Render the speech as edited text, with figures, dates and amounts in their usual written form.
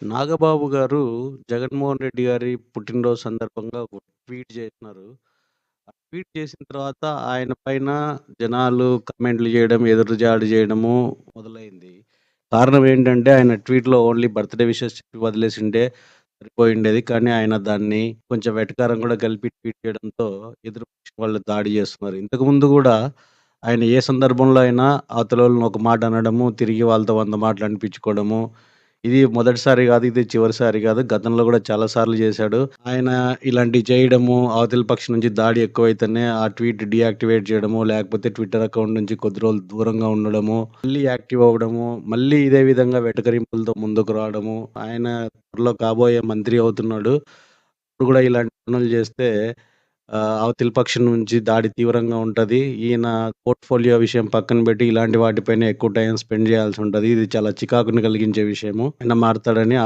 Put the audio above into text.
నాగబాబు గారు జగన్మోహన్ రెడ్డి గారి పుట్టినరోజు సందర్భంగా ఒక ట్వీట్ చేసినారు. ఆ ట్వీట్ చేసిన తర్వాత ఆయన పైన జనాలు కామెంట్లు చేయడం, ఎదురుదాడి చేయడము మొదలైంది. కారణం ఏంటంటే ఆయన ట్వీట్‌లో ఓన్లీ బర్త్‌డే విషెస్ చెప్పి వదిలేసుంటే సరిపోయుండేది. కానీ ఆయన దాన్ని కొంచెం వెటకారం కూడా కలిపి ట్వీట్ చేయడంతో ఎదురు పక్షం వాళ్ళు దాడి చేస్తున్నారు. ఇంతకుముందు గూడా ఆయన ఏ సందర్భంలో అయినా అవతలోళ్ళని ఒక మాట అనడము, తిరిగి వాళ్ళతో 100 మాటలు అనిపించుకోవడము ఇది మొదటిసారి గాదు. ఇది చివరిసారి గాదు. గతంలో గూడా చాలా సార్లు జేశాడు. ఆయన ఇలాంటివి చేయడము, అవతల పక్షం నుంచి దాడి ఎక్కువైతేనే ఆ ట్వీట్ డీయాక్టివేట్ చేయడము, లేకపోతే ట్విట్టర్ అకౌంట్ నుంచి కొద్ది రోజులు దూరంగా ఉండడము, మళ్ళీ యాక్టివ్ అవ్వడము, మళ్ళీ ఇదే విధంగా వెటకరింపులతో ముందుకు రావడము. ఆయన త్వరలో కాబోయే మంత్రి అవుతున్నాడు. ఇప్పుడు గూడా ఇలాంటి పనులు జేస్తే అవతలి పక్షం నుంచి దాడి తీవ్రంగా ఉంటది. ఈయన పోర్ట్‌ఫోలియో విషయం పక్కన బెట్టి ఇలాంటి వాటిపైనే ఎక్కువ టైమ్ స్పెండ్ జేయాల్సుంటది. ఇది చాలా చికాకుని కలిగించే విషయము. ఆయన మారతాడని